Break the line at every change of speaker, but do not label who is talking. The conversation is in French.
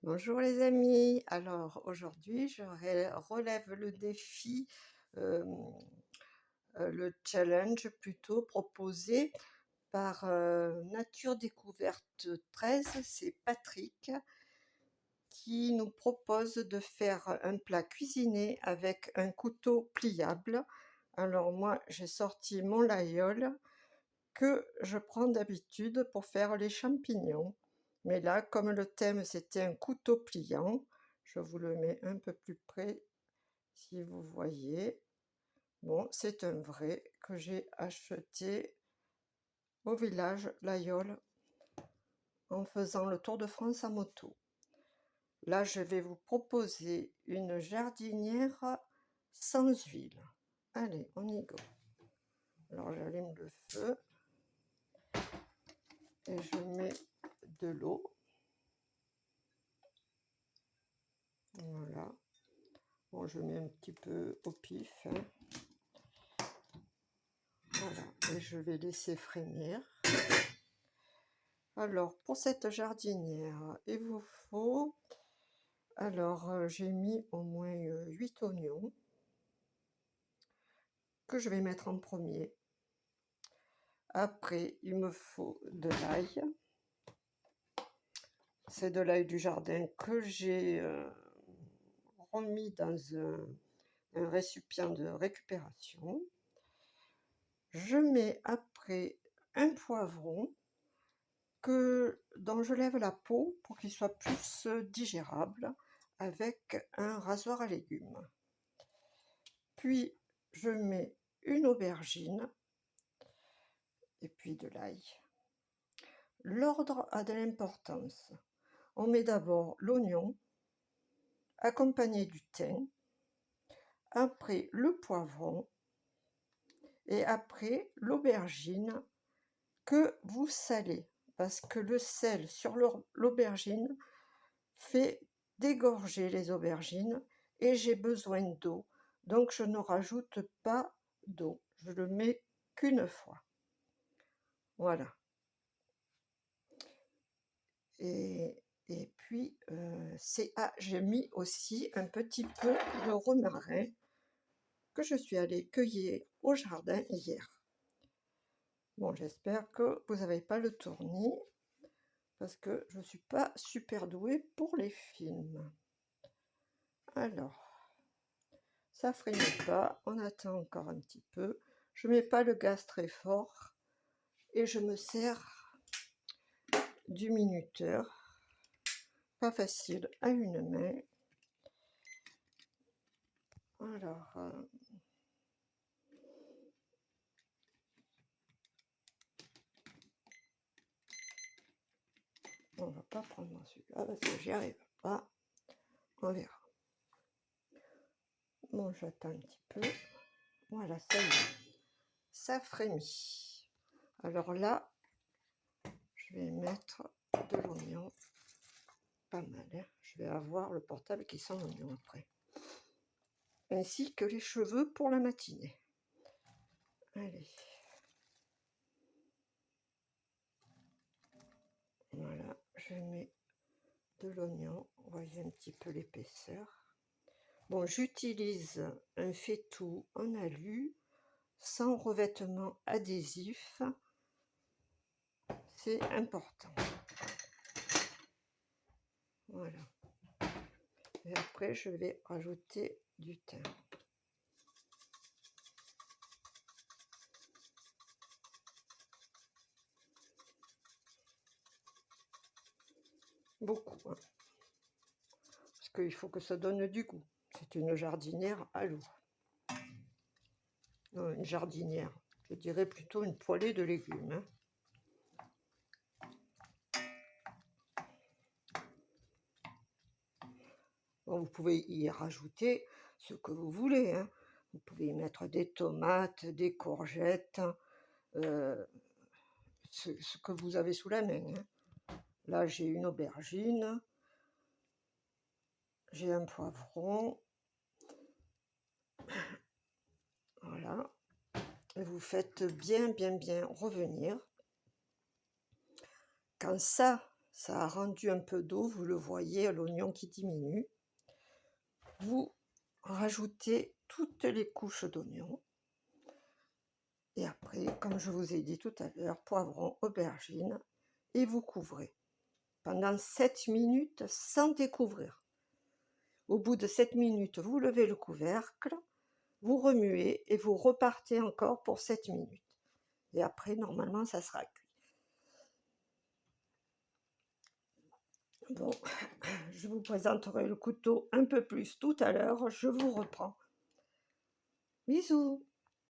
Bonjour les amis. Alors aujourd'hui, relève le défi, le challenge plutôt proposé par Nature Découverte 13. C'est Patrick qui nous propose de faire un plat cuisiné avec un couteau pliable. Alors moi, j'ai sorti mon laïol que je prends d'habitude pour faire les champignons. Mais là, comme le thème c'était un couteau pliant, je vous le mets un peu plus près si vous voyez. Bon, c'est un vrai que j'ai acheté au village Laïol en faisant le Tour de France à moto. Là, je vais vous proposer une jardinière sans huile. Allez, on y go. Alors j'allume le feu et je mets de l'eau. Voilà. Bon, je mets un petit peu au pif, hein. Voilà, et je vais laisser frémir. Alors, pour cette jardinière, il vous faut... Alors, j'ai mis au moins 8 oignons que je vais mettre en premier. Après, il me faut de l'ail. C'est de l'ail du jardin que j'ai remis dans un récipient de récupération. Je mets après un poivron dont je lève la peau pour qu'il soit plus digérable avec un rasoir à légumes. Puis je mets une aubergine et puis de l'ail. L'ordre a de l'importance. On met d'abord l'oignon, accompagné du thym, après le poivron et après l'aubergine que vous salez, parce que le sel sur l'aubergine fait dégorger les aubergines et j'ai besoin d'eau, donc je ne rajoute pas d'eau, je le mets qu'une fois. Voilà. Et puis j'ai mis aussi un petit peu de romarin que je suis allée cueillir au jardin hier. Bon, j'espère que vous n'avez pas le tournis parce que je ne suis pas super douée pour les films. Alors, ça frémit pas, on attend encore un petit peu. Je mets pas le gaz très fort et je me sers du minuteur. Pas facile à une main. Alors, on va pas prendre celui-là parce que j'y arrive pas. On verra. Bon, j'attends un petit peu. Voilà, ça y est. Ça frémit. Alors là, je vais mettre de l'oignon. Pas mal, hein. Je vais avoir le portable qui sent l'oignon après. Ainsi que les cheveux pour la matinée. Allez. Voilà, je mets de l'oignon. Vous voyez un petit peu l'épaisseur. Bon, j'utilise un faitout en alu, sans revêtement adhésif. C'est important. Voilà. Et après, je vais rajouter du thym. Beaucoup, hein. Parce qu'il faut que ça donne du goût. C'est une jardinière à l'eau. Non, une jardinière. Je dirais plutôt une poêlée de légumes, hein. Bon, vous pouvez y rajouter ce que vous voulez, hein. Vous pouvez y mettre des tomates, des courgettes, ce que vous avez sous la main, hein. Là, j'ai une aubergine, j'ai un poivron. Voilà. Et vous faites bien revenir. Quand ça Ça a rendu un peu d'eau, vous le voyez, l'oignon qui diminue. Vous rajoutez toutes les couches d'oignons. Et après, comme je vous ai dit tout à l'heure, poivron, aubergine, et vous couvrez pendant 7 minutes sans découvrir. Au bout de 7 minutes, vous levez le couvercle, vous remuez et vous repartez encore pour 7 minutes. Et après, normalement, ça sera cuit. Bon, je vous présenterai le couteau un peu plus tout à l'heure. Je vous reprends. Bisous!